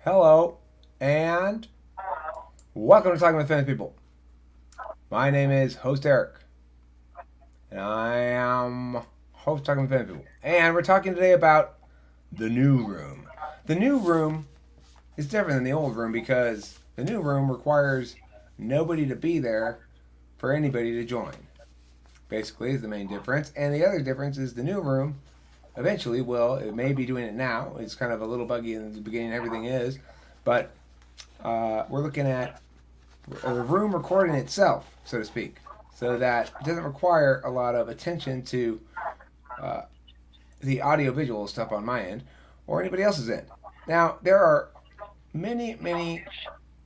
Hello, and welcome to Talking with Famous People. My name is Host Eric, and I am host of Talking with Famous People. And we're talking today about the new room. The new room is different than the old room because the new room requires nobody to be there for anybody to join. Basically, is the main difference. And the other difference is the new room eventually will, it may be doing it now. It's kind of a little buggy in the beginning, everything is. But we're looking at the room recording itself, so to speak, so that it doesn't require a lot of attention to uh, the audio visual stuff on my end or anybody else's end. Now, there are many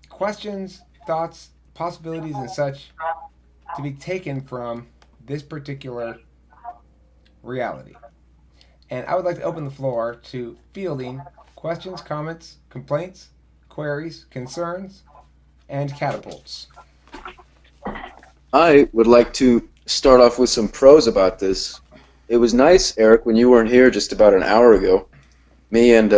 questions, thoughts, possibilities, and such to be taken from this particular reality. And I would like to open the floor to fielding questions, comments, complaints, queries, concerns, and catapults. I would like to start off with some pros about this. It was nice, Eric, when you weren't here just about an hour ago. Me and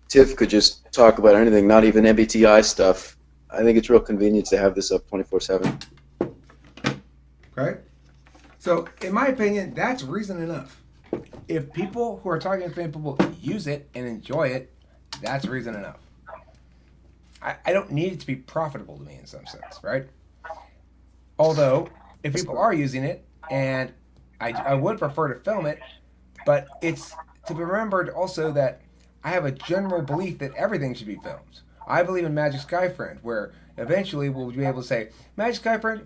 Tiff could just talk about anything, not even MBTI stuff. I think it's real convenient to have this up 24/7. Okay? So, in my opinion, that's reason enough. If people who are talking to famous people use it and enjoy it, that's reason enough. I don't need it to be profitable to me in some sense, right? Although, if people are using it, and I would prefer to film it, but it's to be remembered also that I have a general belief that everything should be filmed. I believe in Magic Sky Friend, where eventually we'll be able to say, Magic Sky Friend,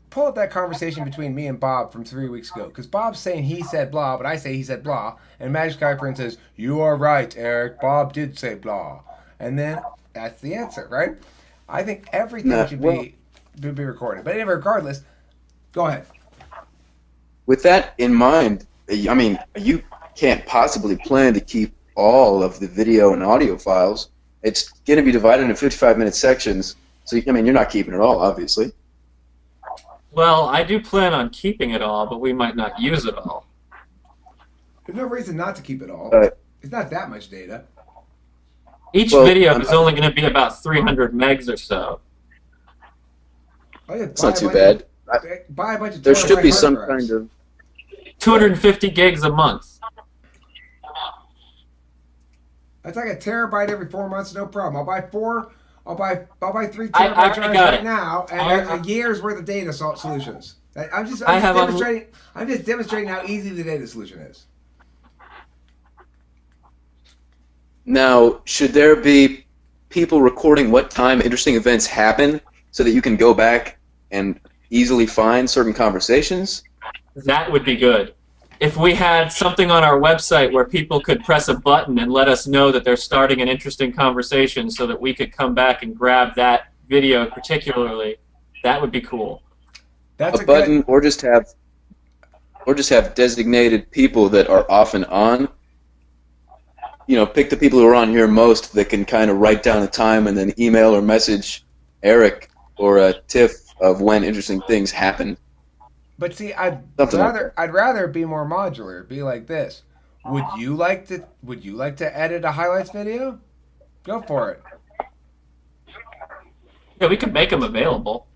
pull up that conversation between me and Bob from 3 weeks ago. Because Bob's saying he said blah, but I say he said blah. And Magic Sky Friend says, you are right, Eric. Bob did say blah. And then that's the answer, right? I think everything Nah, should well, be recorded. But anyway, regardless, go ahead. with that in mind, I mean, you can't possibly plan to keep all of the video and audio files. It's going to be divided into 55-minute sections. So, I mean, you're not keeping it all, obviously. Well, I do plan on keeping it all, but we might not use it all. There's no reason not to keep it all. Uh, It's not that much data. Each well, video is only going to be about 300 megs or so. Oh, yeah, it's not too bad. Buy a bunch of There should be terabyte some hard drives. kind of 250 gigs a month. That's like a terabyte every 4 months, no problem. I'll buy four. I'll buy three I terabyte already drives got right it. now, and a year's worth of data solutions. I'm just I have demonstrating. I'm just demonstrating how easy the data solution is. Now, should there be people recording what time interesting events happen so that you can go back and easily find certain conversations? That would be good. If we had something on our website where people could press a button and let us know that they're starting an interesting conversation so that we could come back and grab that video particularly, that would be cool. That's A button, good. or just have designated people that are off and on. You know, pick the people who are on here most that can kind of write down the time and then email or message Eric or Tiff of when interesting things happen. But see, I'd Something like rather I'd rather it be more modular. Be like this. Would you like to edit a highlights video? Go for it. Yeah, we could make them available.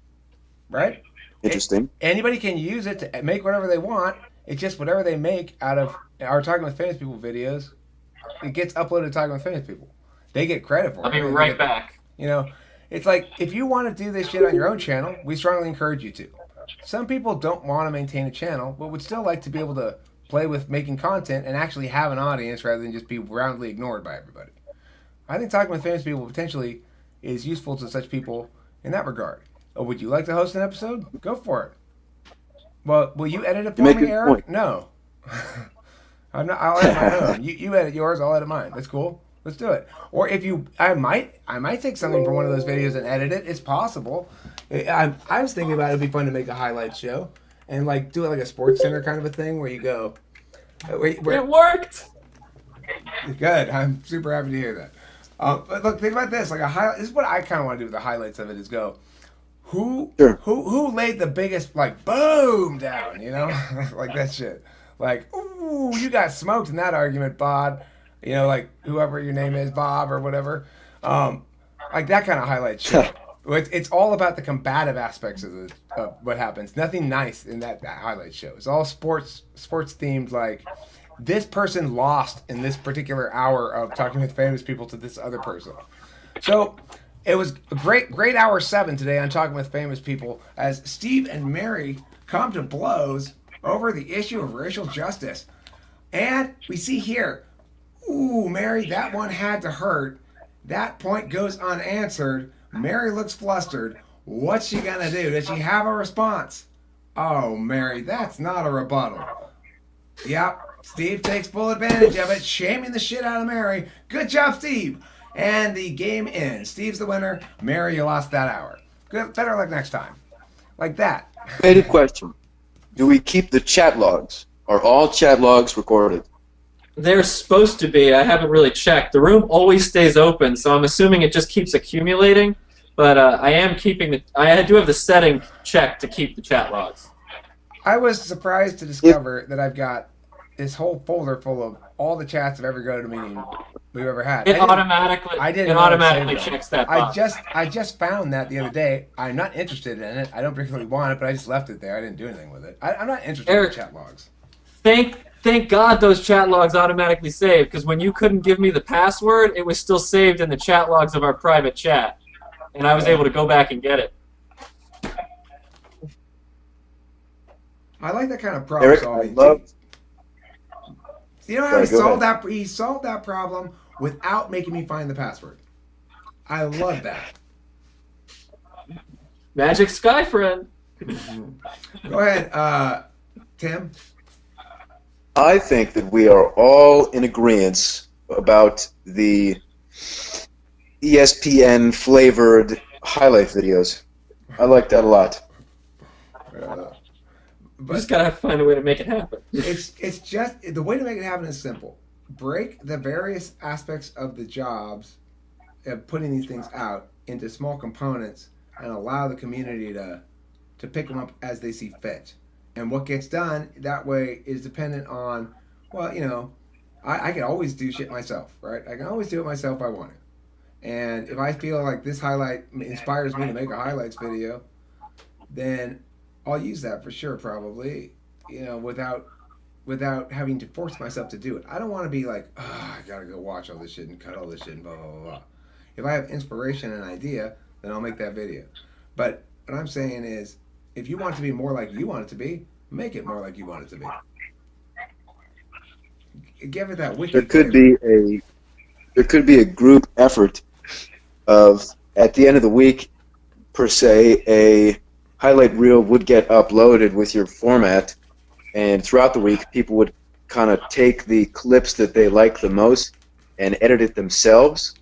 Right? Interesting. Anybody can use it to make whatever they want. It's just whatever they make out of our Talking with Famous People videos, it gets uploaded to Talking with Famous People. They get credit for I'll it. be right back. You know, it's like if you want to do this shit on your own channel, we strongly encourage you to. Some people don't want to maintain a channel, but would still like to be able to play with making content and actually have an audience rather than just be roundly ignored by everybody. I think Talking with Famous People potentially is useful to such people in that regard. Oh, would you like to host an episode? Go for it. Well, will you edit it You for make a me, good Eric? point. No. I'm not. I'll edit my own. You edit yours. I'll edit mine. That's cool. Let's do it. Or if you, I might take something from one of those videos and edit it. It's possible. I was thinking about it'd be fun to make a highlight show and like do it like a Sports Center kind of a thing where you go. It worked! Good. I'm super happy to hear that. But look, think about this. Like a highlight. This is what I kind of want to do with the highlights of it. Is go. Sure. Who laid the biggest like boom down? You know, like that shit. Like, ooh, you got smoked in that argument, Bob. You know, like whoever your name is, Bob or whatever. Um, like that kind of highlight show. It's all about the combative aspects of what happens. Nothing nice in that highlight show. It's all sports themed. Like this person lost in this particular hour of talking with famous people to this other person. So it was a great hour 7 today on Talking with Famous People as Steve and Mary come to blows over the issue of racial justice. And we see here, ooh, Mary, that one had to hurt. That point goes unanswered. Mary looks flustered. What's she gonna do? Does she have a response? Oh, Mary, that's not a rebuttal. Yep, Steve takes full advantage of it, shaming the shit out of Mary. Good job, Steve. And the game ends. Steve's the winner. Mary, you lost that hour. Good, better luck next time. Like that. Made a question. Do we keep the chat logs? Are all chat logs recorded? They're supposed to be. I haven't really checked. The room always stays open, so I'm assuming it just keeps accumulating. But I am keeping the. I do have the setting checked to keep the chat logs. I was surprised to discover that I've got this whole folder full of all the chats of every GoToMeeting we've ever had. It automatically checks that box. I just found that the other day. I'm not interested in it. I don't particularly want it, but I just left it there. I didn't do anything with it. I'm not interested in chat logs. Thank God those chat logs automatically saved, because when you couldn't give me the password, it was still saved in the chat logs of our private chat, and I was able to go back and get it. I like that kind of problem solving. You know how he solved that problem without making me find the password. I love that. Magic Sky Friend. Go ahead, Tim. I think that we are all in agreement about the ESPN flavored highlight videos. I like that a lot. But just gotta find a way to make it happen. It's just the way to make it happen is simple. Break the various aspects of the jobs of putting these things out into small components and allow the community to pick them up as they see fit. And what gets done that way is dependent on, well, you know, I can always do shit myself, right? I can always do it myself if I want to. And if I feel like this highlight inspires me to make a highlights video, then I'll use that for sure, probably, you know, without having to force myself to do it. I don't want to be like, I gotta go watch all this shit and cut all this shit and blah, blah, blah, blah. If I have inspiration and idea, then I'll make that video. But what I'm saying is, if you want it to be more like you want it to be, make it more like you want it to be. Give it that wicked. There could be a group effort of, at the end of the week, per se, a highlight reel would get uploaded with your format, and throughout the week, people would kind of take the clips that they like the most and edit it themselves.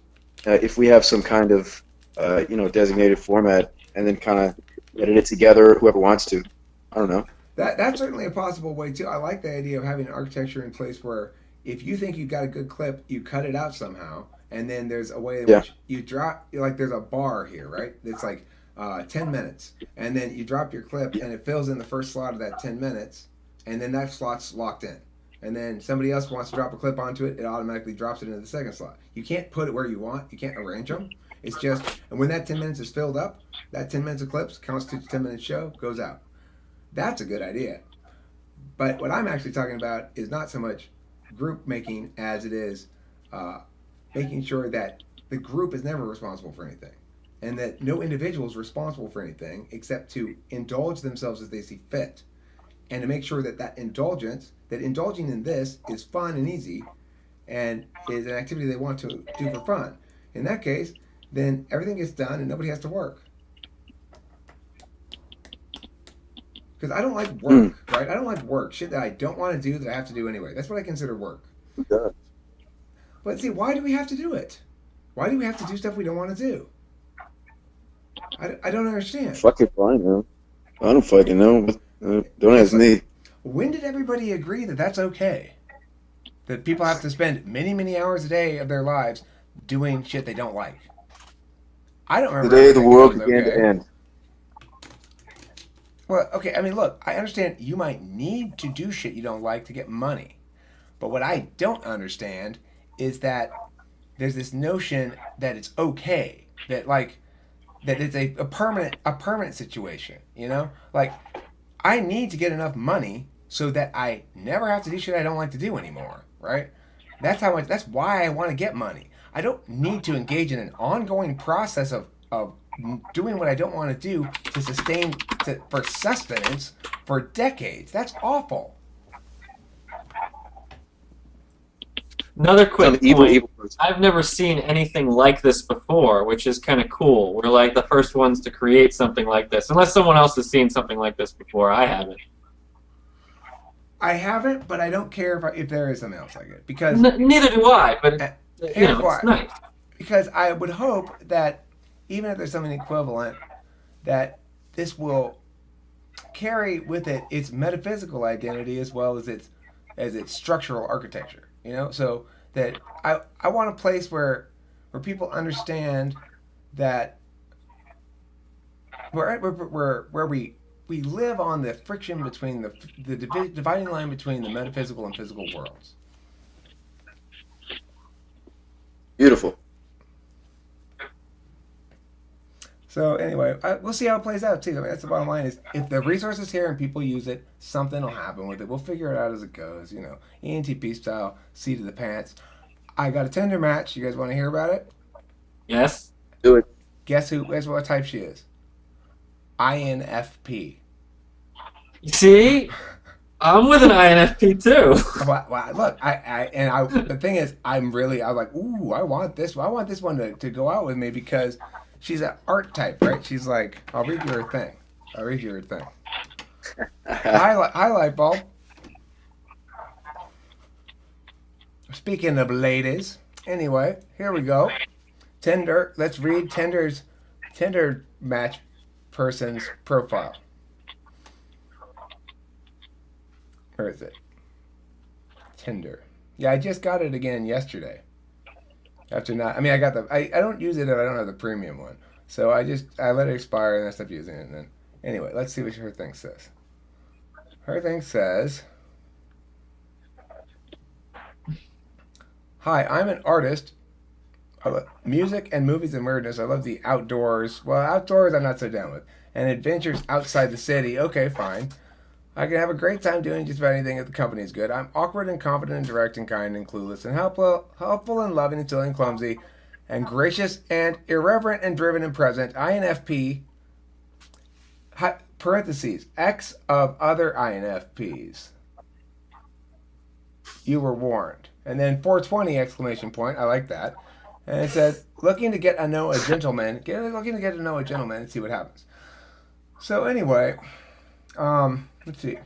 If we have some kind of designated format, and then kind of edit it together, whoever wants to. I don't know. That's certainly a possible way too. I like the idea of having an architecture in place where if you think you've got a good clip, you cut it out somehow, and then there's a way in which you drop, like there's a bar here, right? It's like 10 minutes, and then you drop your clip, and it fills in the first slot of that 10 minutes, and then that slot's locked in. And then somebody else wants to drop a clip onto it, it automatically drops it into the second slot. You can't put it where you want. You can't arrange them. It's just, and when that 10 minutes is filled up, that 10 minutes of clips constitutes a 10-minute show, goes out. That's a good idea. But what I'm actually talking about is not so much group making as it is making sure that the group is never responsible for anything, and that no individual is responsible for anything except to indulge themselves as they see fit, and to make sure that indulging in this is fun and easy, and is an activity they want to do for fun. In that case, then everything gets done and nobody has to work. Because I don't like work, right? I don't like work. Shit that I don't want to do that I have to do anyway. That's what I consider work. Yeah. But see, why do we have to do it? Why do we have to do stuff we don't want to do? I don't understand. Fucking fine, man. I don't fucking know. Don't ask me. When did everybody agree that that's okay? That people have to spend many, many hours a day of their lives doing shit they don't like? I don't remember. The day the world began to end. Well, okay, I mean, look, I understand you might need to do shit you don't like to get money. But what I don't understand is that there's this notion that it's okay, that like that it's a permanent situation, you know? Like I need to get enough money so that I never have to do shit I don't like to do anymore, right? That's why I want to get money. I don't need to engage in an ongoing process of doing what I don't want to do to for sustenance for decades. That's awful. Another quick Some evil, point. evil person. I've never seen anything like this before, which is kind of cool. We're like the first ones to create something like this. Unless someone else has seen something like this before, I haven't. I haven't, but I don't care if there is something else like it because Neither do I, but here's why. it's nice. Because I would hope that even if there's something equivalent, that this will carry with it its metaphysical identity as well as its structural architecture. You know, so that I want a place where people understand that where we live on the friction between the dividing line between the metaphysical and physical worlds. Beautiful. So anyway, we'll see how it plays out too. I mean, that's the bottom line: is if the resource is here and people use it, something will happen with it. We'll figure it out as it goes. You know, ENTP style, seat of the pants. I got a Tinder match. You guys want to hear about it? Yes. Do it. Guess what type she is? INFP. See, I'm with an INFP too. Well, look, the thing is, I'm like, ooh, I want this one to go out with me because she's an art type, right? She's like, I'll read you her thing. Highlight bulb. Speaking of ladies, anyway, here we go. Tinder. Let's read Tinder match person's profile. Where is it? Tinder. Yeah, I just got it again yesterday. I don't use it if I don't have the premium one. So I let it expire and I stopped using it. And then, anyway, let's see what her thing says. Her thing says, "Hi, I'm an artist. I love music and movies and weirdness. I love the outdoors. Well, outdoors I'm not so down with. And adventures outside the city. Okay, fine. I can have a great time doing just about anything if the company is good. I'm awkward and confident and direct and kind and clueless and helpful and loving and silly and clumsy and gracious and irreverent and driven and present. INFP, parentheses, X of other INFPs. You were warned." And then 420 exclamation point. I like that. And it says, looking to get to know a gentleman and see what happens. So anyway, let's see.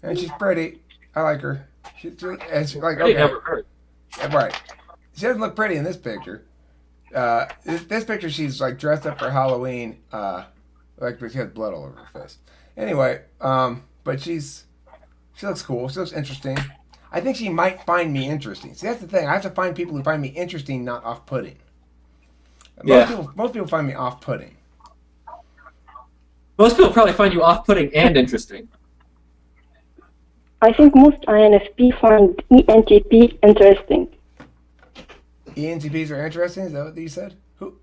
And she's pretty. I like her. She's like, okay. Never heard. Right. She doesn't look pretty in this picture. This picture, she's like dressed up for Halloween, like she has blood all over her face. Anyway, but she looks cool. She looks interesting. I think she might find me interesting. See, that's the thing. I have to find people who find me interesting, not off-putting. Most people find me off-putting. Most people probably find you off-putting and interesting. I think most INFP find ENTP interesting. ENTPs are interesting? Is that what you said? Who?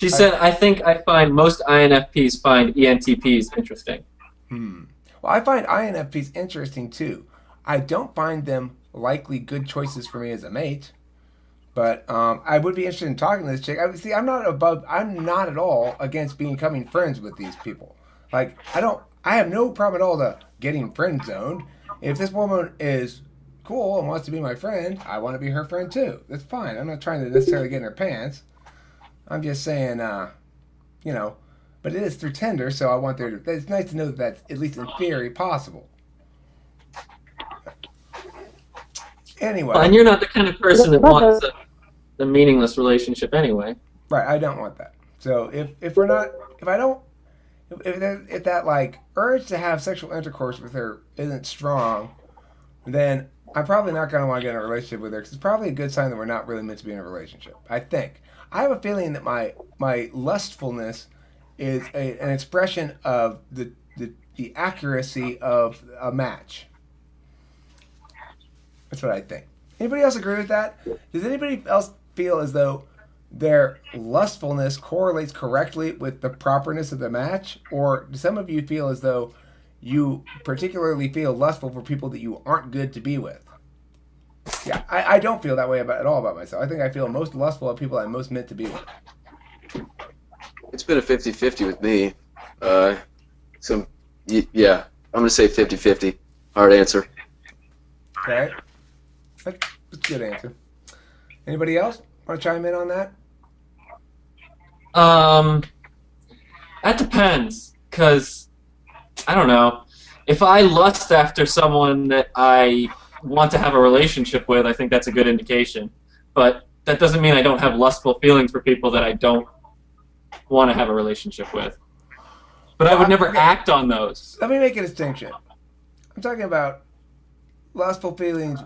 She said, I think I find most INFPs find ENTPs interesting. Well, I find INFPs interesting, too. I don't find them likely good choices for me as a mate, but I would be interested in talking to this chick. I'm not at all against becoming friends with these people. Like, I have no problem at all to getting friend zoned. If this woman is cool and wants to be my friend, I want to be her friend too. That's fine. I'm not trying to necessarily get in her pants. I'm just saying, but it is through Tinder, so I want it's nice to know that that's, at least in theory, possible. Anyway. Well, and you're not the kind of person that wants a meaningless relationship anyway. Right, I don't want that. So if that like urge to have sexual intercourse with her isn't strong, then I'm probably not going to want to get in a relationship with her because it's probably a good sign that we're not really meant to be in a relationship. I think. I have a feeling that my lustfulness is an expression of the accuracy of a match. That's what I think. Anybody else agree with that? Does anybody else feel as though their lustfulness correlates correctly with the properness of the match, or do some of you feel as though you particularly feel lustful for people that you aren't good to be with? Yeah, I don't feel that way at all about myself. I think I feel most lustful at people I'm most meant to be with. It's been a 50-50 with me. Yeah, I'm going to say 50-50. Hard answer. Okay. That's a good answer. Anybody else want to chime in on that? That depends, because I don't know. If I lust after someone that I want to have a relationship with, I think that's a good indication. But that doesn't mean I don't have lustful feelings for people that I don't want to have a relationship with. But I would never act on those. Let me make a distinction. I'm talking about lustful feelings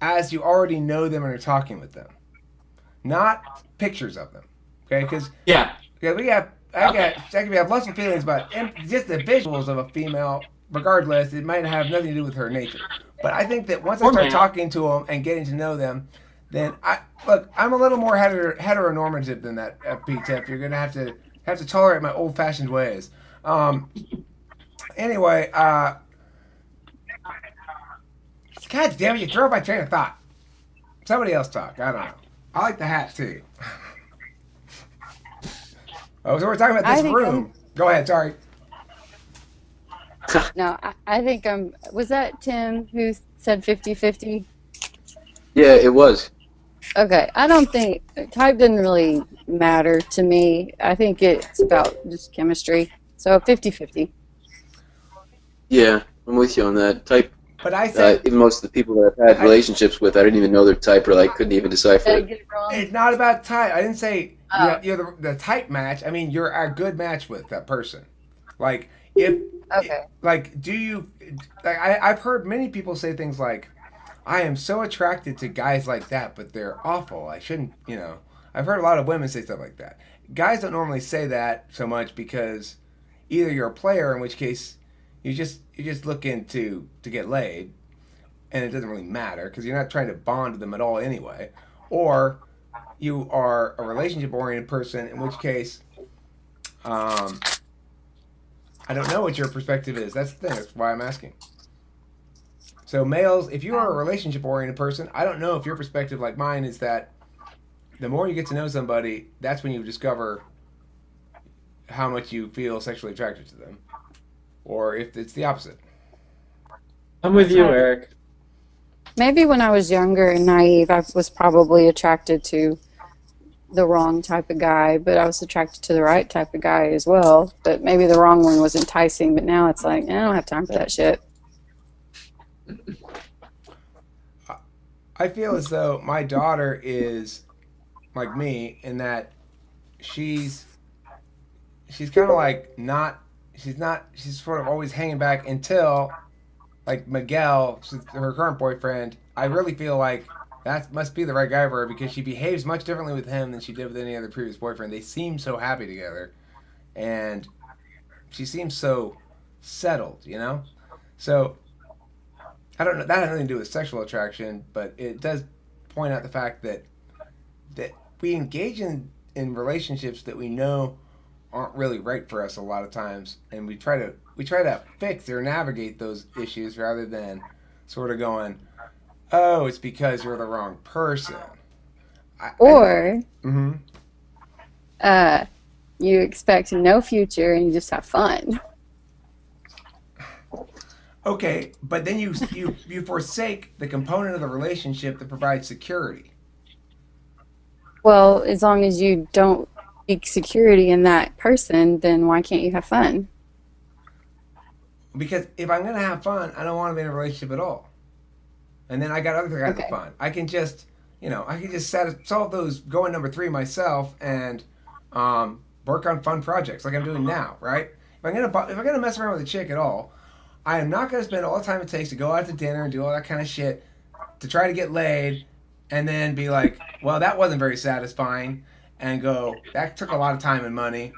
as you already know them and are talking with them, not pictures of them. Okay, because I can have lustful feelings about just the visuals of a female. Regardless, it might have nothing to do with her nature. But I think that once I start talking to them and getting to know them, then I'm a little more heteronormative than that, Pete. If you're gonna have to tolerate my old-fashioned ways. Anyway, God damn it, you throw my train of thought. Somebody else talk. I don't know. I like the hat too. So we're talking about this room. Go ahead. Sorry. No, I think was that Tim who said 50-50? Yeah, it was. Okay, I don't think type doesn't really matter to me. I think it's about just chemistry. So 50-50. Yeah, I'm with you on that. Type. But I said even most of the people that I've had relationships with, I didn't even know their type, or couldn't even decipher Did I it. get it wrong? it's not about type. I didn't say you're the type match. I mean, you're a good match with that person. Like do you? I've heard many people say things like, "I am so attracted to guys like that, but they're awful. I shouldn't." I've heard a lot of women say stuff like that. Guys don't normally say that so much because either you're a player, in which case you're just looking to get laid, and it doesn't really matter because you're not trying to bond with them at all anyway, or you are a relationship-oriented person, in which case, I don't know what your perspective is. That's the thing. That's why I'm asking. So males, if you are a relationship-oriented person, I don't know if your perspective, like mine, is that the more you get to know somebody, that's when you discover how much you feel sexually attracted to them, or if it's the opposite. I'm with you, Eric. Maybe when I was younger and naive, I was probably attracted to the wrong type of guy, but I was attracted to the right type of guy as well. But maybe the wrong one was enticing, but now it's like, I don't have time for that shit. I feel as though my daughter is like me in that she's kind of like she's sort of always hanging back until like Miguel, her current boyfriend. I really feel like that must be the right guy for her because she behaves much differently with him than she did with any other previous boyfriend. They seem so happy together, and she seems so settled, So I don't know. That has nothing to do with sexual attraction, but it does point out the fact that we engage in relationships that we know aren't really right for us a lot of times, and we try to fix or navigate those issues rather than sort of going, oh, it's because you're the wrong person. You expect no future and you just have fun. Okay, but then you forsake the component of the relationship that provides security. Well, as long as you don't seek security in that person, then why can't you have fun? Because if I'm going to have fun, I don't want to be in a relationship at all. And then I got other kinds of fun. I can just, solve those going number 3 myself and work on fun projects like I'm doing now, right? If I'm gonna mess around with a chick at all, I am not gonna spend all the time it takes to go out to dinner and do all that kind of shit to try to get laid, and then be like, well, that wasn't very satisfying, and go, that took a lot of time and money.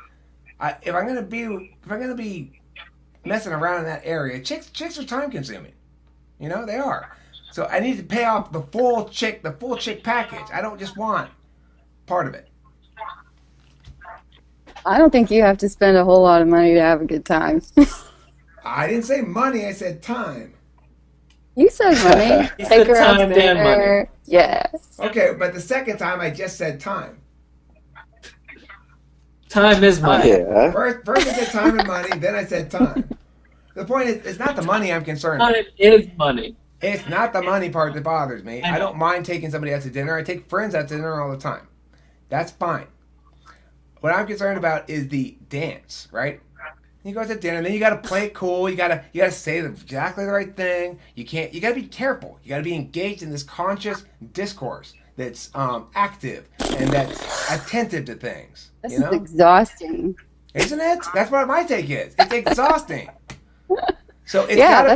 If I'm gonna be messing around in that area, chicks are time consuming. They are. So I need to pay off the full chick package. I don't just want part of it. I don't think you have to spend a whole lot of money to have a good time. I didn't say money. I said time. You said money. He Take said her out to time and money. dinner. Yeah. Okay, but the second time I just said time. Time is money. Yeah. First I said time and money, then I said time. The point is, it's not the money I'm concerned with. Time is money. It's not the money part that bothers me. I know. I don't mind taking somebody out to dinner. I take friends out to dinner all the time. That's fine. What I'm concerned about is the dance, right? You go out to dinner, and then you got to play it cool. You gotta say exactly the right thing. You gotta be careful. You gotta be engaged in this conscious discourse that's active and that's attentive to things. This You know, is exhausting. isn't it? That's what my take is. It's exhausting. So it's Yeah, gotta,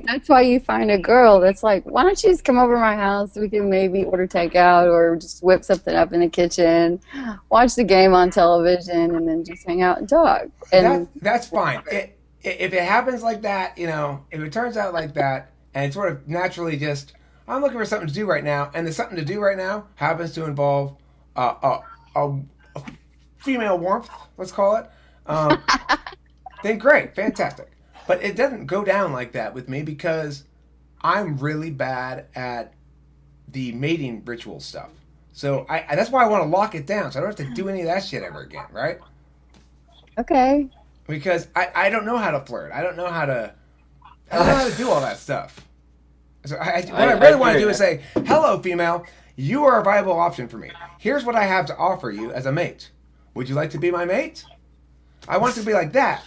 that's why you find a girl that's like, why don't you just come over to my house? We can maybe order takeout or just whip something up in the kitchen, watch the game on television, and then just hang out and talk. And that's fine. If it happens like that, you know, if it turns out like that, and it's sort of naturally just, I'm looking for something to do right now, and the something to do right now happens to involve a female warmth, let's call it, then great, fantastic. But it doesn't go down like that with me because I'm really bad at the mating ritual stuff. So that's why I want to lock it down, so I don't have to do any of that shit ever again, right? okay. Because I don't know how to flirt. I don't know how to do all that stuff. So what I really want to do is say, hello, female, you are a viable option for me. Here's what I have to offer you as a mate. Would you like to be my mate? I want it to be like that.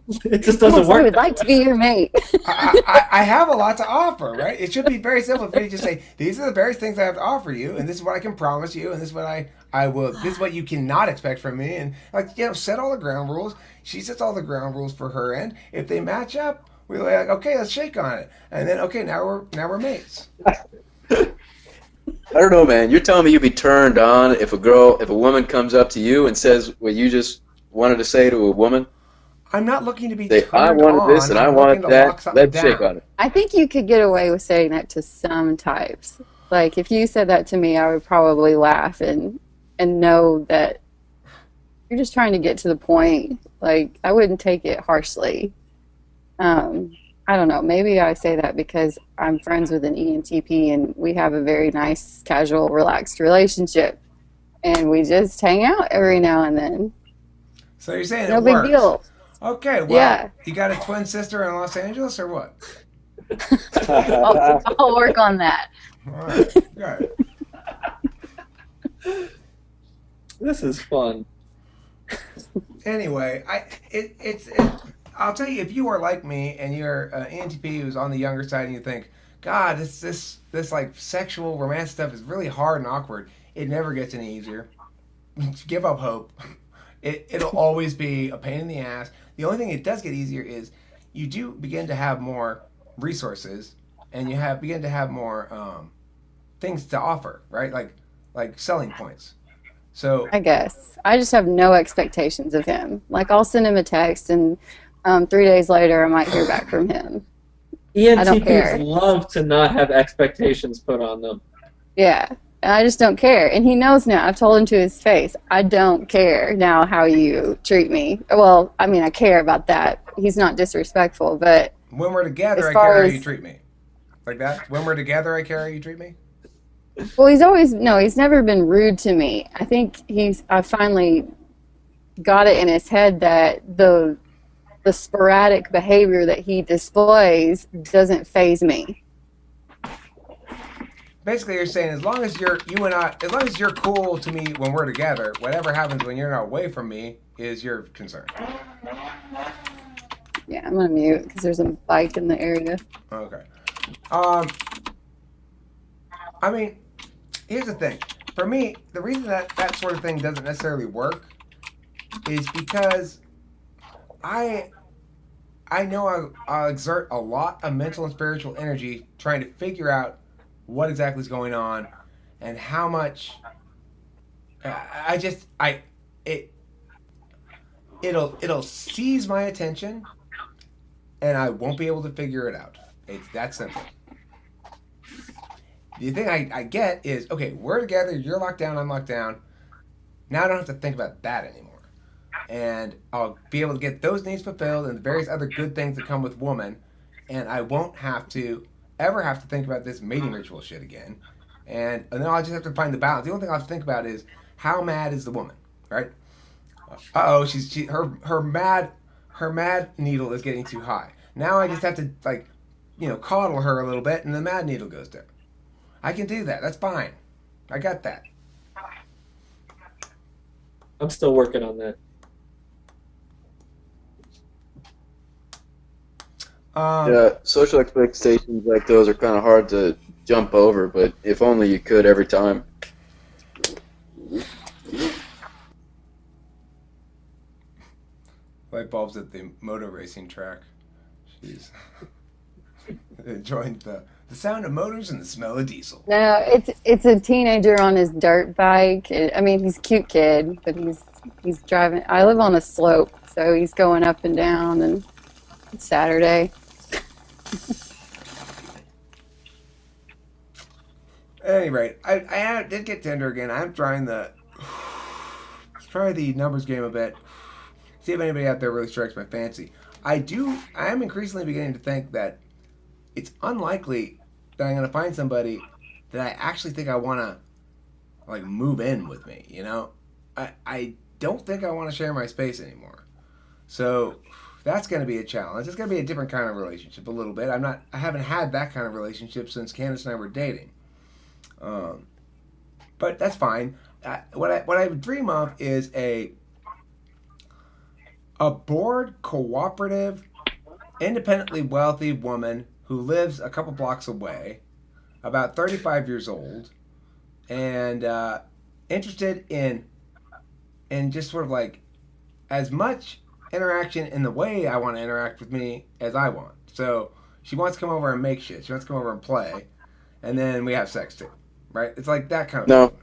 It just Yes, doesn't I work. would like to be your mate. I have a lot to offer, right? It should be very simple for me to just say, these are the various things I have to offer you, and this is what I can promise you, and this is what I will, this is what you cannot expect from me, and set all the ground rules. She sets all the ground rules for her end. If they match up, we're like, okay, let's shake on it, and then okay, now we're mates. I don't know, man. You're telling me you'd be turned on if a woman comes up to you and says what you just wanted to say to a woman? I'm not looking to be Say, turned I wanted on. this and I I'm wanted looking to lock that. something Let's shake down. on it. I think you could get away with saying that to some types. Like if you said that to me, I would probably laugh and know that you're just trying to get to the point. Like I wouldn't take it harshly. I don't know. Maybe I say that because I'm friends with an ENTP and we have a very nice, casual, relaxed relationship, and we just hang out every now and then. So you're saying No it big works. deal. Okay, well, Yeah. you got a twin sister in Los Angeles or what? I'll work on that. All right, got it. This is fun. Anyway, I'll tell you, if you are like me and you're an ENTP who's on the younger side and you think, God, this like sexual romance stuff is really hard and awkward, it never gets any easier. Give up hope. It'll always be a pain in the ass. The only thing it does get easier is you do begin to have more resources and you begin to have more things to offer, right? Like selling points. So I guess. I just have no expectations of him. Like, I'll send him a text, and 3 days later, I might hear back from him. don't care. ENTPs love to not have expectations put on them. Yeah. And I just don't care. And he knows now. I've told him to his face, I don't care now how you treat me. Well, I mean, I care about that. He's not disrespectful, but when we're together, As I far care how as- you treat me. Like that? When we're together, I care how you treat me? well, he's never been rude to me. I think I finally got it in his head that the sporadic behavior that he displays doesn't faze me. Basically, you're saying as long as you're cool to me when we're together, whatever happens when you're not away from me is your concern. Yeah, I'm gonna mute because there's a bike in the area. Okay. I mean, here's the thing. For me, the reason that sort of thing doesn't necessarily work is because I know I'll exert a lot of mental and spiritual energy trying to figure out what exactly is going on and how much it'll seize my attention and I won't be able to figure it out. It's that simple. The thing I get is, okay, we're together, you're locked down, I'm locked down. Now I don't have to think about that anymore. And I'll be able to get those needs fulfilled and the various other good things that come with woman. And I won't have to ever have to think about this mating ritual shit again. And then I'll just have to find the balance. The only thing I'll have to think about is how mad is the woman, right? Her mad needle is getting too high. Now I just have to coddle her a little bit, and the mad needle goes down. I can do that. That's fine. I got that. I'm still working on that. Yeah, social expectations like those are kind of hard to jump over, but if only you could every time. Light bulbs at the motor racing track. She's enjoying the sound of motors and the smell of diesel. No, it's a teenager on his dirt bike. I mean, he's a cute kid, but he's driving. I live on a slope, so he's going up and down, and it's Saturday. At any rate, I did get Tinder again. I'm trying let's try the numbers game a bit. See if anybody out there really strikes my fancy. I am increasingly beginning to think that it's unlikely that I'm going to find somebody that I actually think I want to move in with me, you know? I don't think I want to share my space anymore. So that's going to be a challenge. It's going to be a different kind of relationship a little bit. I haven't had that kind of relationship since Candace and I were dating. But that's fine. What I would dream of is a bored, cooperative, independently wealthy woman who lives a couple blocks away, about 35 years old, and interested in just sort of as much interaction in the way I want to interact with me as I want. So she wants to come over and make shit. She wants to come over and play, and then we have sex too, right? It's like that kind of thing.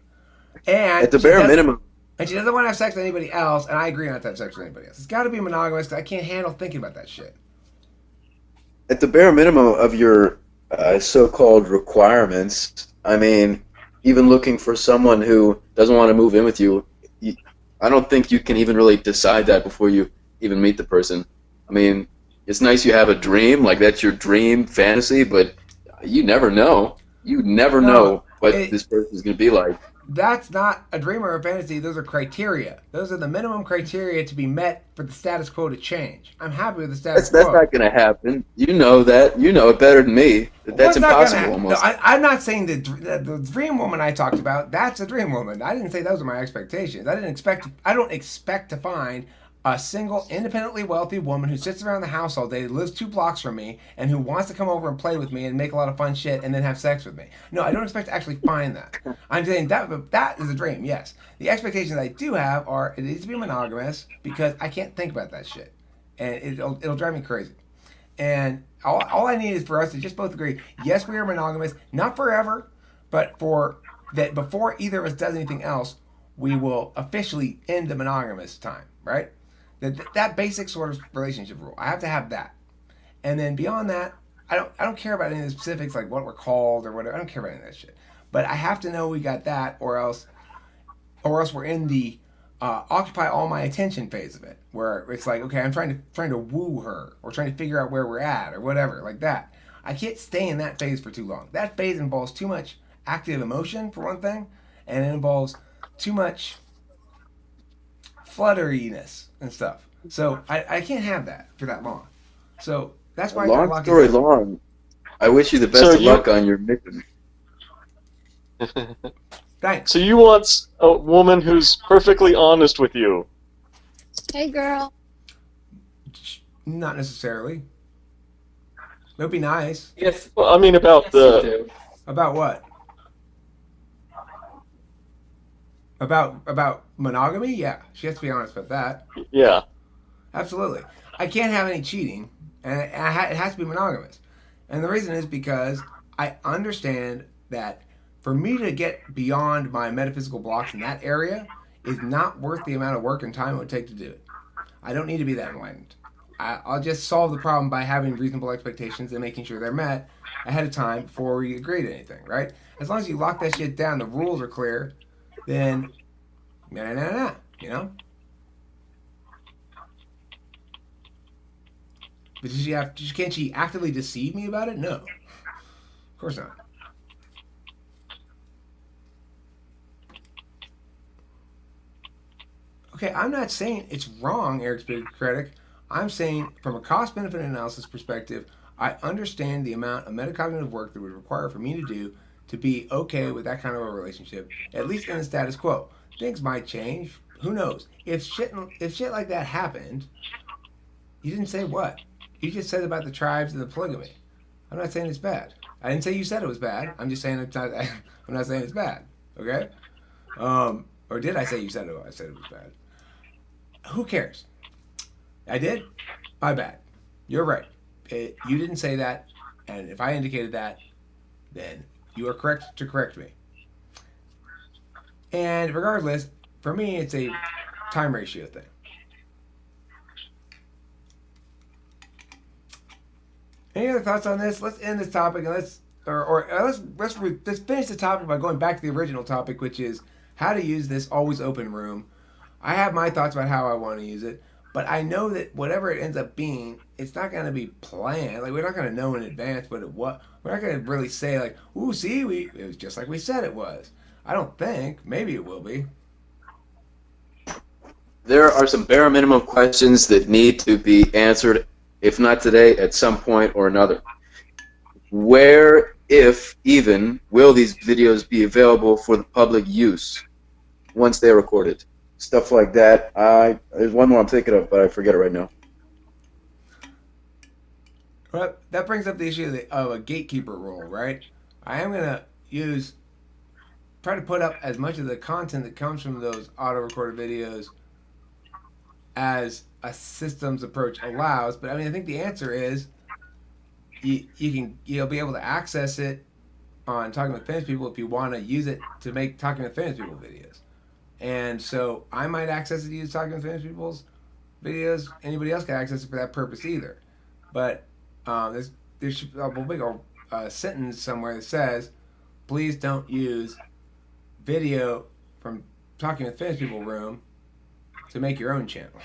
And at the bare minimum. And she doesn't want to have sex with anybody else, and I agree not to have sex with anybody else. It's got to be monogamous because I can't handle thinking about that shit. At the bare minimum of your so-called requirements, I mean, even looking for someone who doesn't want to move in with you, I don't think you can even really decide that before you even meet the person. I mean, it's nice you have a dream, that's your dream fantasy, but you never know. You never know what this person is going to be like. That's not a dream or a fantasy. Those are criteria. Those are the minimum criteria to be met for the status quo to change. I'm happy with the status quo. That's not going to happen. You know that. You know it better than me. That's impossible almost. No, I'm not saying the dream woman I talked about, that's a dream woman. I didn't say those are my expectations. I don't expect to find a single independently wealthy woman who sits around the house all day, lives 2 blocks from me, and who wants to come over and play with me and make a lot of fun shit and then have sex with me. No, I don't expect to actually find that. I'm saying that is a dream, yes. The expectations I do have are it needs to be monogamous because I can't think about that shit. And it'll drive me crazy. And all I need is for us to just both agree, yes, we are monogamous, not forever, but for that before either of us does anything else, we will officially end the monogamous time, right? That basic sort of relationship rule. I have to have that. And then beyond that, I don't care about any of the specifics, like what we're called or whatever. I don't care about any of that shit. But I have to know we got that, or else we're in the occupy all my attention phase of it, where it's like, okay, I'm trying to woo her, or trying to figure out where we're at, or whatever, like that. I can't stay in that phase for too long. That phase involves too much active emotion, for one thing, and it involves too much flutteriness and stuff. So I can't have that for that long. So that's why long story long. I wish you the best of luck on your mission. Thanks. So you want a woman who's perfectly honest with you? Hey, girl. Not necessarily. It would be nice. Yes. Well, I mean about About what? About monogamy? Yeah, she has to be honest about that. Yeah. Absolutely. I can't have any cheating, and it has to be monogamous. And the reason is because I understand that for me to get beyond my metaphysical blocks in that area is not worth the amount of work and time it would take to do it. I don't need to be that enlightened. I'll just solve the problem by having reasonable expectations and making sure they're met ahead of time before we agree to anything, right? As long as you lock that shit down, the rules are clear, then you know? But can't she actively deceive me about it? No. Of course not. Okay, I'm not saying it's wrong, Eric's Big Critic. I'm saying from a cost-benefit analysis perspective, I understand the amount of metacognitive work that would require for me to do to be okay with that kind of a relationship, at least in the status quo. Things might change. Who knows? If shit like that happened, you didn't say what? You just said about the tribes and the polygamy. I'm not saying it's bad. I didn't say you said it was bad. I'm just saying it's not. I'm not saying it's bad. Okay? Or did I say you said it? I said it was bad. Who cares? I did? My bad. You're right. You didn't say that, and if I indicated that, then you are correct to correct me. And regardless, for me, it's a time ratio thing. Any other thoughts on this? Let's end this topic and let's finish the topic by going back to the original topic, which is how to use this always open room. I have my thoughts about how I want to use it, but I know that whatever it ends up being, it's not going to be planned. Like, we're not going to know in advance we're not going to really say like, ooh, see, it was just like we said it was. I don't think. Maybe it will be. There are some bare minimum questions that need to be answered, if not today, at some point or another. Where, if even, will these videos be available for the public use once they're recorded? Stuff like that. There's one more I'm thinking of, but I forget it right now. Well, that brings up the issue of a gatekeeper rule, right? I am going to try to put up as much of the content that comes from those auto-recorded videos as a systems approach allows, but I mean, I think the answer is you'll be able to access it on Talking with Famous People if you want to use it to make Talking with Famous People videos. And so I might access it to use Talking with Famous People's videos. Anybody else can access it for that purpose either. But there should be a big sentence somewhere that says, please don't use video from Talking with Famous People room to make your own channel.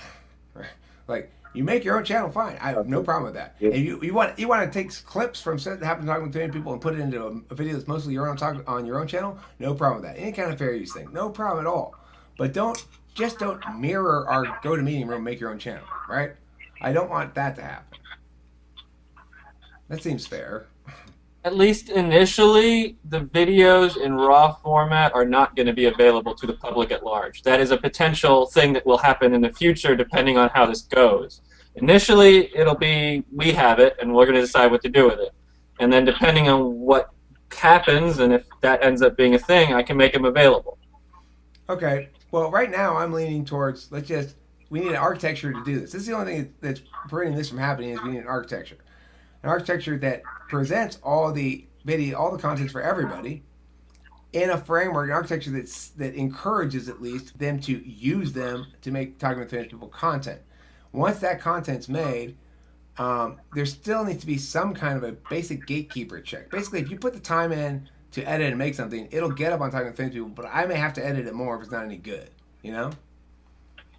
Like, you make your own channel, fine. I have no problem with that. Yeah. And you want to take clips from stuff that happens Talking with Famous People and put it into a video that's mostly your own on your own channel, no problem with that. Any kind of fair use thing, no problem at all. But don't mirror our GoToMeeting room, make your own channel, right? I don't want that to happen. That seems fair. At least initially, the videos in RAW format are not going to be available to the public at large. That is a potential thing that will happen in the future depending on how this goes. Initially, it'll be, we have it, and we're going to decide what to do with it. And then depending on what happens, and if that ends up being a thing, I can make them available. Okay. Well, right now, I'm leaning towards, we need an architecture to do this. This is the only thing that's preventing this from happening is we need an architecture. An architecture that presents all the contents for everybody in a framework, an architecture that encourages at least them to use them to make Talking with Famous People content. Once that content's made, there still needs to be some kind of a basic gatekeeper check. Basically, if you put the time in to edit and make something, it'll get up on Talking with Famous People, but I may have to edit it more if it's not any good, you know?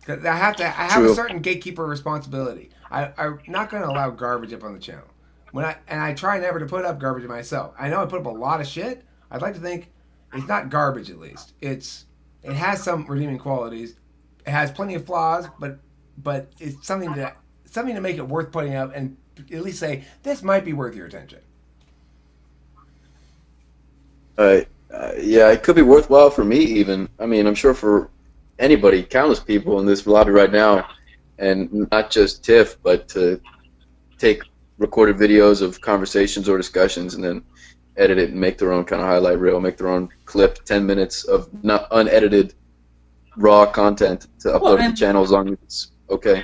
Because I have a certain gatekeeper responsibility. I'm not going to allow garbage up on the channel. I try never to put up garbage myself. I know I put up a lot of shit. I'd like to think it's not garbage, at least. It has some redeeming qualities. It has plenty of flaws, but it's something to make it worth putting up and at least say this might be worth your attention. Yeah, it could be worthwhile for me even. I mean, I'm sure for anybody, countless people in this lobby right now, and not just TIFF, but to take recorded videos of conversations or discussions and then edit it and make their own kind of highlight reel, make their own clip, 10 minutes of not unedited raw content to upload to the channel as long as it's okay.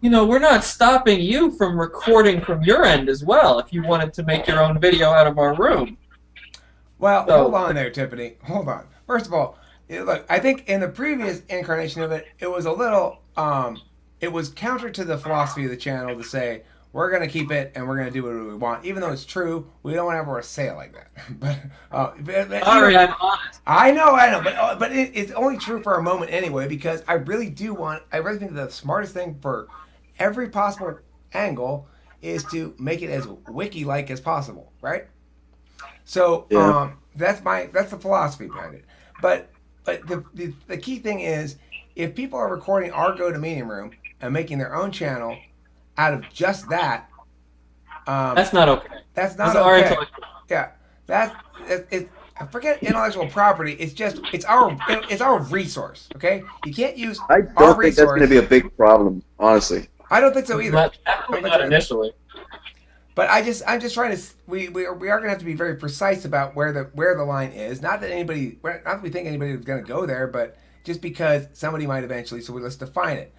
You know, we're not stopping you from recording from your end as well if you wanted to make your own video out of our room. Well, hold on there, Tiffany. Hold on. First of all, look, I think in the previous incarnation of it, it was a little it was counter to the philosophy of the channel to say we're going to keep it and we're going to do what we want, even though it's true. We don't ever say it like that. but Sorry, I'm honest. I know, but it's only true for a moment anyway, because I really think the smartest thing for every possible angle is to make it as wiki-like as possible, right? So Yeah. that's the philosophy behind it. But the key thing is, if people are recording our GoToMeeting room and making their own channel out of just that, That's not okay. that's not That's our okay. intellectual. Yeah, it. Forget intellectual property. It's our resource. Okay, you can't use I our don't think that's resource. going to be a big problem, honestly. I don't think so either. But definitely not initially. But I'm just trying to. We are going to have to be very precise about where the line is. Not that we think anybody is going to go there, but just because somebody might eventually. So let's define it.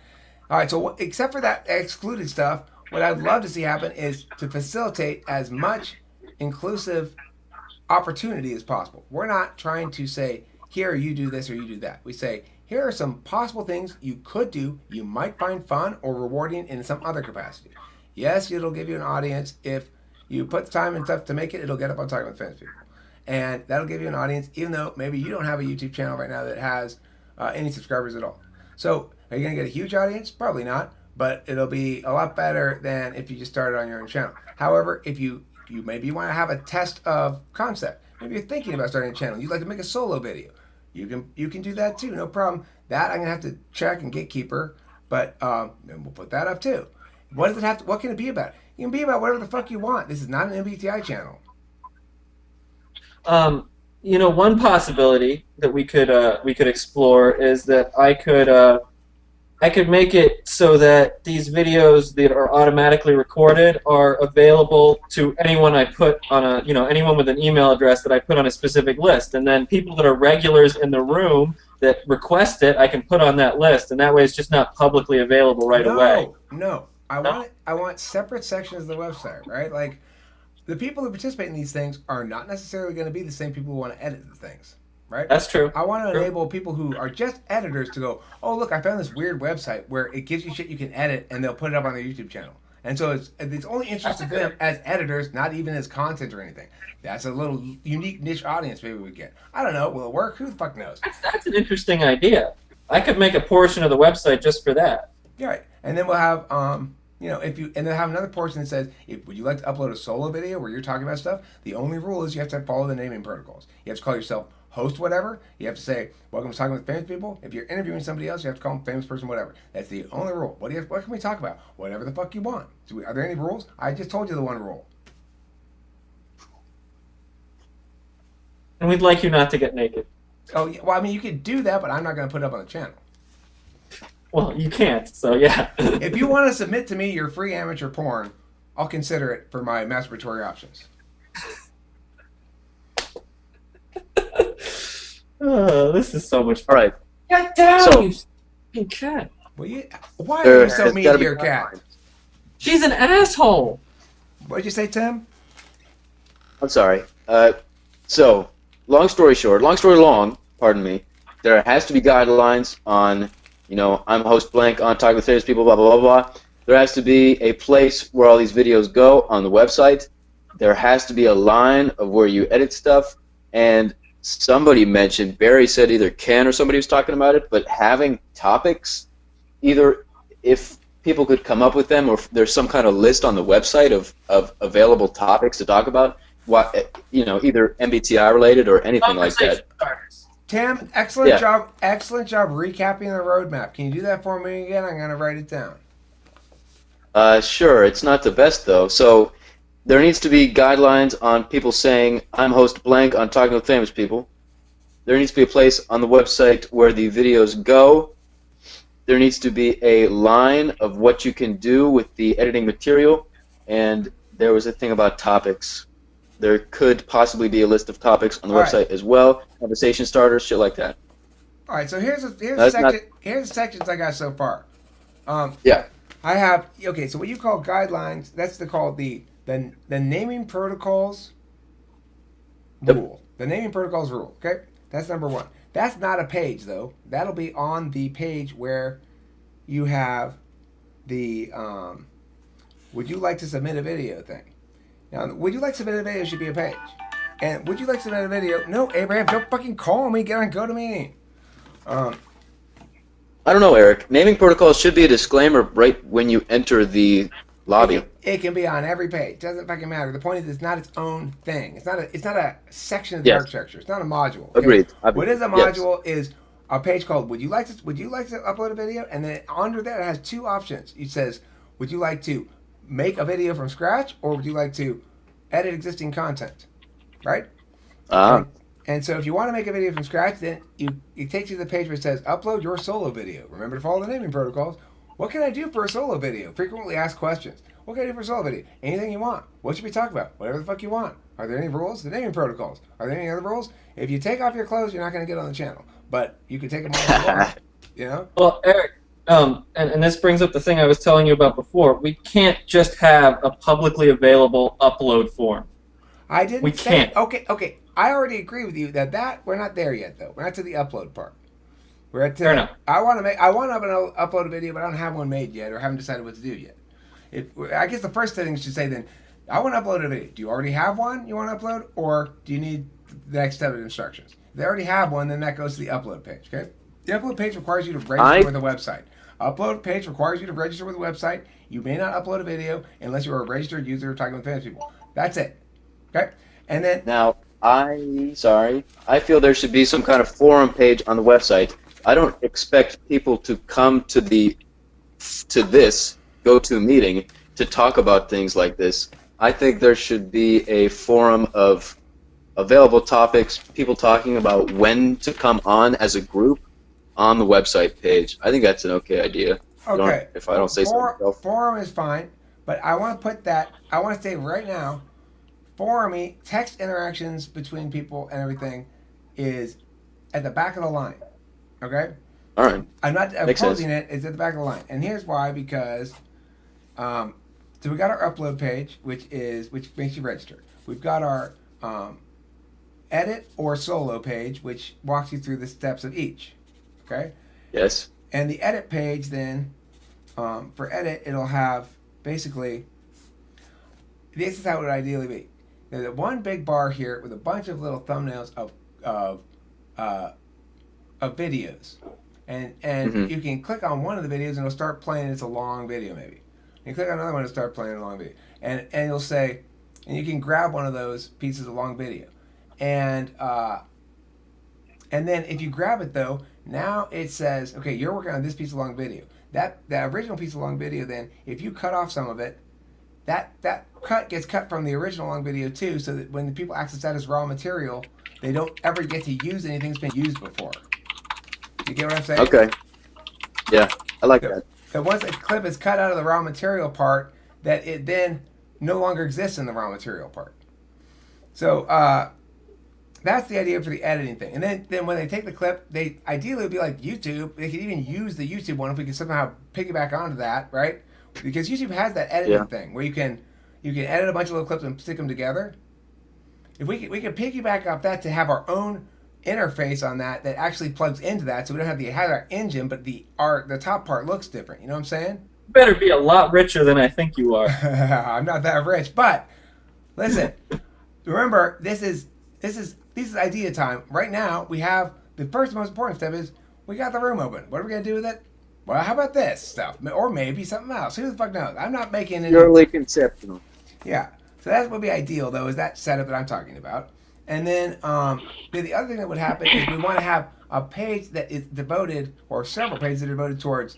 All right. So except for that excluded stuff, what I'd love to see happen is to facilitate as much inclusive opportunity as possible. We're not trying to say, here, you do this or you do that. We say, here are some possible things you could do, you might find fun or rewarding in some other capacity. Yes, it'll give you an audience. If you put the time and stuff to make it, it'll get up on Talking with Famous People. And that'll give you an audience, even though maybe you don't have a YouTube channel right now that has any subscribers at all. So are you going to get a huge audience? Probably not, but it'll be a lot better than if you just started on your own channel. However, if you maybe want to have a test of concept. Maybe you're thinking about starting a channel. You'd like to make a solo video. You can do that too, no problem. That I'm gonna have to check and Gatekeeper, but and we'll put that up too. What does it have to? What can it be about? You can be about whatever the fuck you want. This is not an MBTI channel. One possibility that we could explore is that I could make it so that these videos that are automatically recorded are available to anyone I put on anyone with an email address that I put on a specific list, and then people that are regulars in the room that request it, I can put on that list, and that way it's just not publicly available right away. No, I want separate sections of the website, right? Like the people who participate in these things are not necessarily going to be the same people who want to edit the things. Right? That's true. I want to enable people who are just editors to go, oh, look, I found this weird website where it gives you shit you can edit, and they'll put it up on their YouTube channel. And so it's only interested to them as editors, not even as content or anything. That's a little unique niche audience maybe we get. I don't know. Will it work? Who the fuck knows? That's an interesting idea. I could make a portion of the website just for that. Yeah, right. And then we'll have, and then have another portion that says, would you like to upload a solo video where you're talking about stuff? The only rule is you have to follow the naming protocols. You have to call yourself host whatever. You have to say, welcome to Talking with Famous People. If you're interviewing somebody else, you have to call them famous person whatever. That's the only rule. What can we talk about? Whatever the fuck you want. Are there any rules? I just told you the one rule. And we'd like you not to get naked. Oh, yeah, well, I mean, you could do that, but I'm not going to put it up on the channel. Well, you can't, so yeah. If you want to submit to me your free amateur porn, I'll consider it for my masturbatory options. Oh, this is so much fun. All right. Get down, So- you fucking cat. Well, why There are you so has mean gotta to be your cat? guidelines. She's an asshole. What'd you say, Tim? I'm sorry. So, long story long, pardon me, there has to be guidelines on, I'm host blank on Talking with Famous People, blah, blah, blah, blah. There has to be a place where all these videos go on the website. There has to be a line of where you edit stuff. And somebody mentioned, Barry said either Ken or somebody was talking about it, but having topics, either if people could come up with them or if there's some kind of list on the website of available topics to talk about, either MBTI related or anything like that. Starters. Tim, excellent Yeah. job recapping the roadmap. Can you do that for me again? I'm going to write it down. Sure, it's not the best though. So there needs to be guidelines on people saying, I'm host blank on Talking with Famous People. There needs to be a place on the website where the videos go. There needs to be a line of what you can do with the editing material. And there was a thing about topics. There could possibly be a list of topics on the All website right. as well. Conversation starters, shit like that. All right, so here's the That's not- sections I got so far. Yeah. I have so what you call guidelines, that's called the naming protocols Yep. rule. The naming protocols rule. Okay, that's number one. That's not a page though. That'll be on the page where you have the would you like to submit a video thing. Now, would you like to submit a video should be a page. And would you like to submit a video? No, Abraham, don't fucking call me. Get on GoToMeeting. I don't know, Eric. Naming protocols should be a disclaimer right when you enter the lobby. It can be on every page. Doesn't fucking matter. The point is, it's not its own thing. It's not a section of the architecture. It's not a module. Okay? Agreed. What is a module is a page called Would you like to upload a video? And then under that it has two options. It says, would you like to make a video from scratch, or would you like to edit existing content? Right? And so if you want to make a video from scratch, then it takes you to the page where it says upload your solo video. Remember to follow the naming protocols. What can I do for a solo video? Frequently asked questions. What can I do for a solo video? Anything you want. What should we talk about? Whatever the fuck you want. Are there any rules? The naming protocols. Are there any other rules? If you take off your clothes, you're not going to get on the channel. But you can take them off if you want. You know? Well, Eric, and this brings up the thing I was telling you about before. We can't just have a publicly available upload form. I didn't We say... can't. Okay. I already agree with you that we're not there yet, though. We're not to the upload part. We're at Fair enough. I want to upload a video, but I don't have one made yet, or haven't decided what to do yet. I guess the first thing should say then, I want to upload a video. Do you already have one you want to upload, or do you need the next step of instructions? If they already have one, then that goes to the upload page. Okay. The upload page requires you to register with the website. Upload page requires you to register with the website. You may not upload a video unless you're a registered user of Talking with Famous People. That's it. Okay. And then Now, I feel there should be some kind of forum page on the website. I don't expect people to come to this GoToMeeting to talk about things like this. I think there should be a forum of available topics, people talking about when to come on as a group on the website page. I think that's an okay idea. okay. If I don't say so myself. Forum is fine, but I want to put that. I want to say right now, forum text interactions between people and everything is at the back of the line. Okay? All right. I'm not Makes opposing it. It's at the back of the line. And here's why, because so we got our upload page, which makes you register. We've got our edit or solo page, which walks you through the steps of each. Okay? Yes. And the edit page then, for edit, it'll have basically, this is how it would ideally be. There's a one big bar here with a bunch of little thumbnails of videos. And you can click on one of the videos and it'll start playing. It's a long video maybe. You click on another one and start playing a long video. And you'll say, and you can grab one of those pieces of long video. And then if you grab it though, now it says, okay, you're working on this piece of long video. That original piece of long video then, if you cut off some of it, that cut gets cut from the original long video too, so that when the people access that as raw material, they don't ever get to use anything that's been used before. You get what I'm saying? Okay. Yeah, I like that. So once a clip is cut out of the raw material part, that it then no longer exists in the raw material part. So that's the idea for the editing thing. And then when they take the clip, they ideally would be like YouTube. They could even use the YouTube one if we could somehow piggyback onto that, right? Because YouTube has that editing thing where you can edit a bunch of little clips and stick them together. If we could piggyback off that to have our own interface on that actually plugs into that, so we don't have our engine, but the top part looks different. You know what I'm saying? You better be a lot richer than I think you are. I'm not that rich, but listen. Remember, this is idea time. Right now, we have the first most important step is we got the room open. What are we gonna do with it? Well, how about this stuff, or maybe something else? Who the fuck knows? I'm not making any. Purely conceptual. Yeah. So that would be ideal, though, is that setup that I'm talking about. And then the other thing that would happen is we want to have a page that is devoted, or several pages that are devoted towards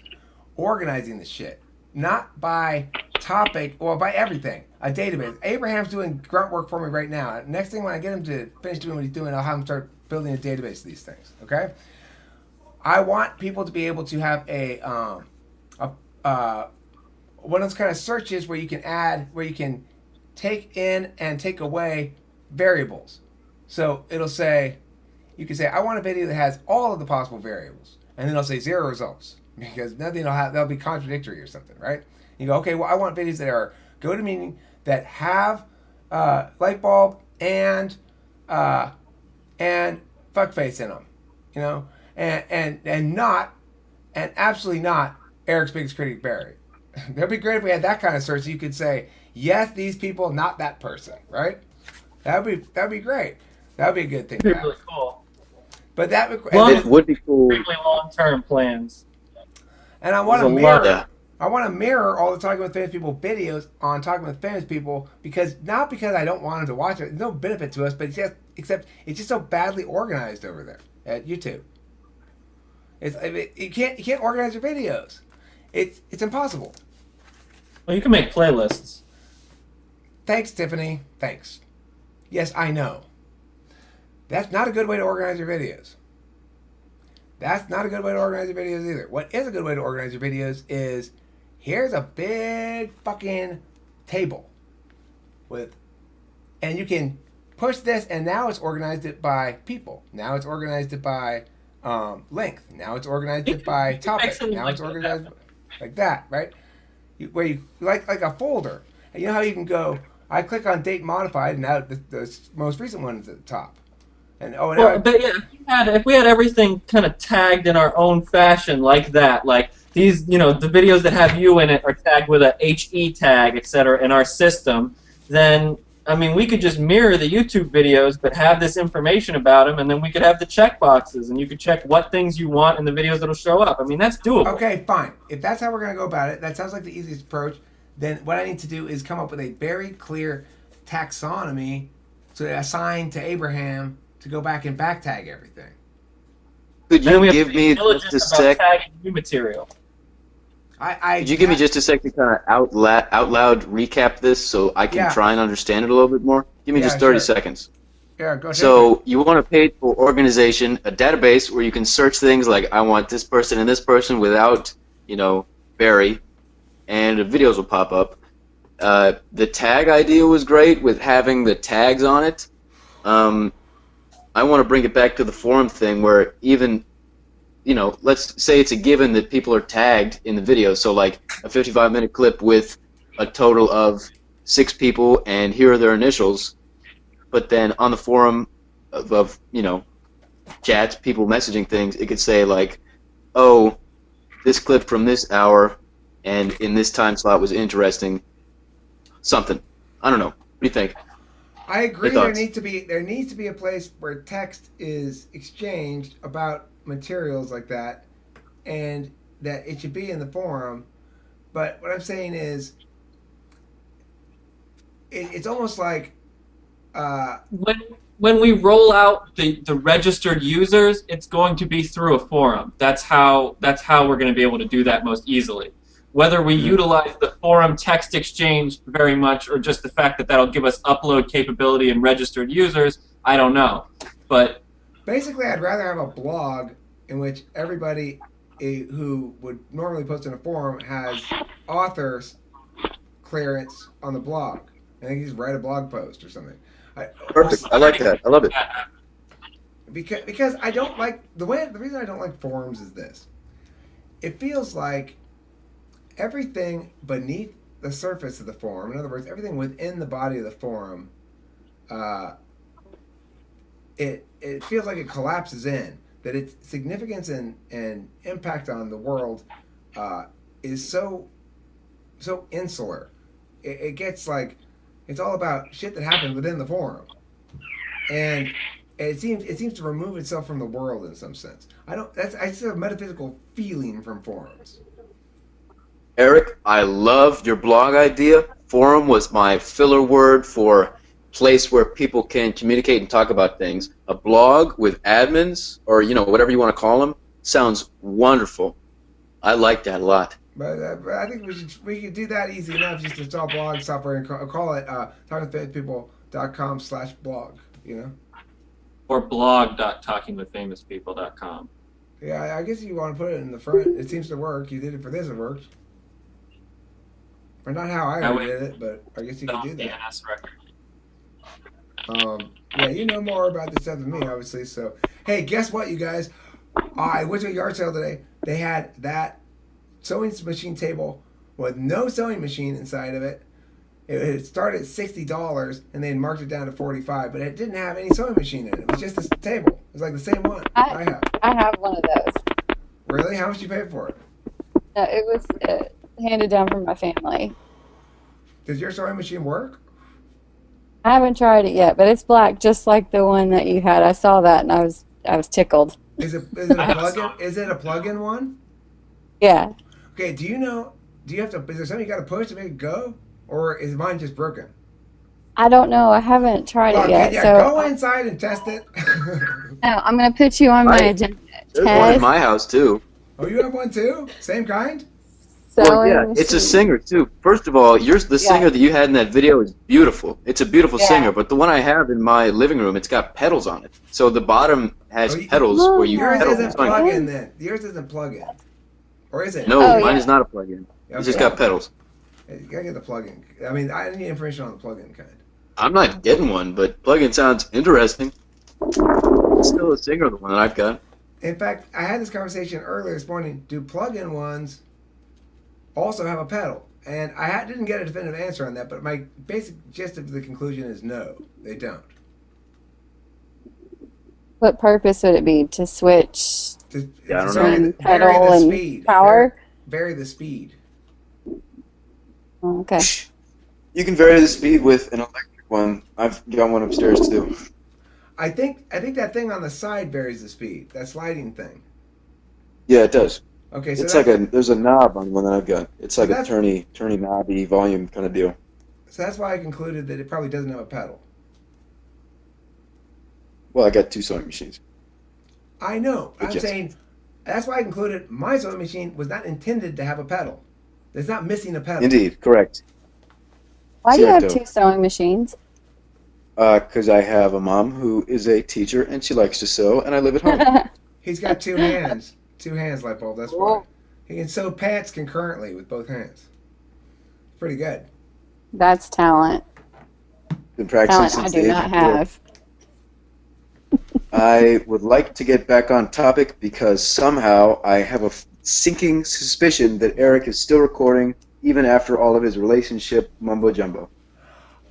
organizing the shit. Not by topic or by everything. A database. Abraham's doing grunt work for me right now. Next thing, when I get him to finish doing what he's doing, I'll have him start building a database of these things. Okay? I want people to be able to have one of those kind of searches where you can take in and take away variables. So it'll say, you can say, I want a video that has all of the possible variables. And then it'll say 0 results. Because nothing they'll be contradictory or something, right? You go, okay, well, I want videos that are GoToMeeting that have light bulb and fuckface in them, you know, and absolutely not Eric's biggest critic Barry. That'd be great if we had that kind of search. You could say, yes, these people, not that person, right? That'd be great. That'd be a good thing. That'd be really cool. But that would, It would be cool. Extremely long-term plans. and I want to There's a lot. mirror. I want to mirror all the Talking with Famous People videos on Talking with Famous People not because I don't want them to watch it. There's no benefit to us, but except it's just so badly organized over there at YouTube. You can't organize your videos. It's impossible. Well, you can make playlists. Thanks, Tiffany. Thanks. Yes, I know. That's not a good way to organize your videos. That's not a good way to organize your videos either. What is a good way to organize your videos is here's a big fucking table and you can push this, and now it's organized it by people. Now it's organized it by length. Now it's organized it by topic. Now it's organized like that, right? Where you like a folder. And you know how you can go, I click on date modified, and now the most recent one is at the top. And but yeah, if we had everything kind of tagged in our own fashion like that, like these, the videos that have you in it are tagged with a HE tag, etc. in our system, then I mean, we could just mirror the YouTube videos, but have this information about them, and then we could have the check boxes, and you could check what things you want in the videos that'll show up. I mean, that's doable. Okay, fine. If that's how we're going to go about it, that sounds like the easiest approach. Then what I need to do is come up with a very clear taxonomy to assign to Abraham to go back and back tag everything. Could you give me just a sec? Tagging new material. Could you give me just a sec to kind of out loud recap this so I can try and understand it a little bit more? Give me just 30 seconds. Yeah, go ahead. So you want a page for organization, a database where you can search things like I want this person and this person without, Barry, and the videos will pop up. The tag idea was great with having the tags on it. I want to bring it back to the forum thing where even, let's say it's a given that people are tagged in the video. So like a 55-minute clip with a total of 6 people and here are their initials. But then on the forum of chats, people messaging things, it could say like, oh, this clip from this hour and in this time slot was interesting. Something. I don't know. What do you think? I agree. There needs to be a place where text is exchanged about materials like that, and that it should be in the forum. But what I'm saying is, it's almost like when we roll out the registered users, it's going to be through a forum. That's how we're going to be able to do that most easily. Whether we utilize the forum text exchange very much or just the fact that that'll give us upload capability and registered users, I don't know. But basically, I'd rather have a blog in which everybody who would normally post in a forum has author's clearance on the blog. I think just write a blog post or something. Perfect. I like that. I love it. Because I don't like the reason I don't like forums is this. It feels like everything beneath the surface of the forum, in other words, everything within the body of the forum, it feels like it collapses in. That its significance and impact on the world is so insular. It gets like it's all about shit that happened within the forum, and it seems to remove itself from the world in some sense. I just have a metaphysical feeling from forums. Eric, I love your blog idea. Forum was my filler word for place where people can communicate and talk about things. A blog with admins, or whatever you want to call them, sounds wonderful. I like that a lot. But I think we could do that easy enough. Just install blog software and call it talkingwithfamouspeople.com/blog. Or blog.talkingwithfamouspeople.com. Yeah, I guess you want to put it in the front. It seems to work. You did it for this. It worked. Or not how I did it, but I guess you could do that. DNS record. Yeah, you know more about this stuff than me, obviously. So, hey, guess what, you guys? I went to a yard sale today. They had that sewing machine table with no sewing machine inside of it. It started at $60, and they had marked it down to $45, but it didn't have any sewing machine in it. It was just a table. It was like the same one I have. I have one of those. Really? How much did you pay for it? No, it was handed down from my family. Does your sewing machine work? I haven't tried it yet, but it's black, just like the one that you had. I saw that and I was tickled. Is it a I have plug-in? some. Is it a plug-in one? Yeah. Okay. Do you know? Do you have to? Is there something you got to push to make it go, or is mine just broken? I don't know. I haven't tried Well, it yet. can you So go inside and test it? no, I'm going to put you on my Right. agenda. There's one in Test my house too. Oh, you have one too? Same kind? Well, sewing yeah, it's a machine. singer too. First of all, the Yeah. singer that you had in that video is beautiful. It's a beautiful Yeah. singer, but the one I have in my living room, it's got pedals on it. So the bottom has Oh, you- pedals where you Yours pedal. isn't the song. plug-in then. Yours isn't plug-in, or is it? No, Oh, mine yeah. is not a plug-in. It's just Okay. got pedals. You gotta get the plug-in. I mean, I need information on the plug-in kind. I'm not getting one, but plug-in sounds interesting. It's still a singer, the one that I've got. In fact, I had this conversation earlier this morning. Do plug-in ones also have a pedal? And didn't get a definitive answer on that, but my basic gist of the conclusion is no, they don't. What purpose would it be? To switch To, Yeah, I don't vary know. the- vary pedal the and speed. power? Vary the speed. Oh, okay. You can vary the speed with an electric one. I've got one upstairs too. I think that thing on the side varies the speed. That sliding thing. Yeah, it does. Okay, so It's that- like there's a knob on the one that I've got. It's like a that's- turny knobby volume kind of deal. so that's why I concluded that it probably doesn't have a pedal. Well, I got two sewing machines. I know. I'm Yes. saying that's why I concluded my sewing machine was not intended to have a pedal. It's not missing a pedal. Indeed, correct. Why do you have Cierto. two sewing machines? Because I have a mom who is a teacher and she likes to sew, and I live at home. He's got two hands. Two hands, light bulb. That's why. He can sew pants concurrently with both hands. Pretty good. That's talent. Been practicing Talent I since do the age not of 4. have. I would like to get back on topic because somehow I have a sinking suspicion that Eric is still recording even after all of his relationship mumbo jumbo.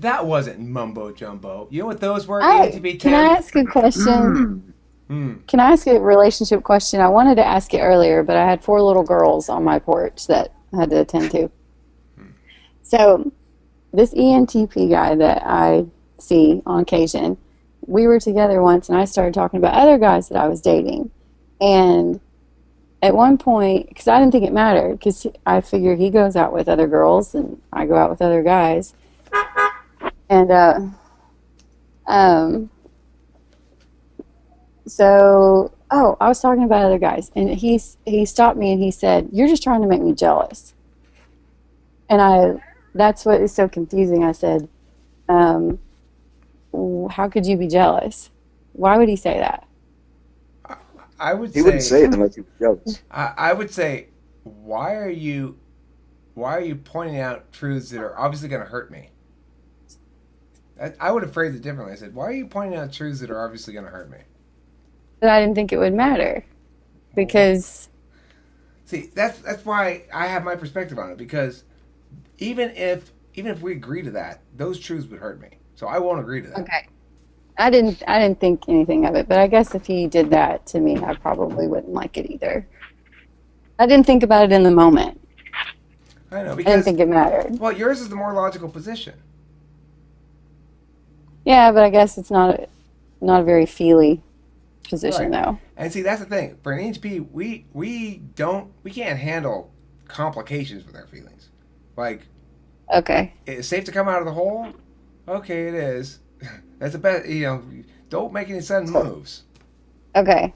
That wasn't mumbo jumbo. You know what those were? Hey, ATB can I ask a Mm. question? Hmm. Can I ask a relationship question? I wanted to ask it earlier, but I had 4 little girls on my porch that I had to attend to. So, this ENTP guy that I see on occasion, we were together once and I started talking about other guys that I was dating. And at one point, because I didn't think it mattered, because I figure he goes out with other girls and I go out with other guys. And, I was talking about other guys, and he stopped me and he said, "You're just trying to make me jealous." And that's what is so confusing. I said, "How could you be jealous? Why would he say that?" I would He wouldn't say it unless he was jealous. I would say, why are you pointing out truths that are obviously going to hurt me? I would have phrased it differently. I said, why are you pointing out truths that are obviously going to hurt me? But I didn't think it would matter, because See, that's why I have my perspective on it, because even if we agree to that, those truths would hurt me. So I won't agree to that. okay, I didn't think anything of it. But I guess if he did that to me, I probably wouldn't like it either. I didn't think about it in the moment. I know, I didn't because think it mattered. well, yours is the more logical position. Yeah, but I guess it's not a very feely position, Right. though. And see, that's the thing. For an ENTP, we can't handle complications with our feelings. Like, Okay. it's safe to come out of the hole. Okay, it is. That's the best. Don't make any sudden moves. Okay.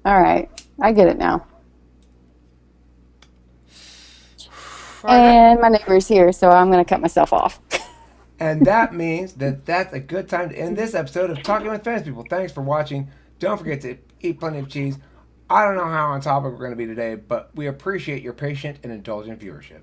All right. I get it now. And my neighbor's here, so I'm going to cut myself off. And that means that's a good time to end this episode of Talking with Famous People. Thanks for watching. Don't forget to eat plenty of cheese. I don't know how on topic we're going to be today, but we appreciate your patient and indulgent viewership.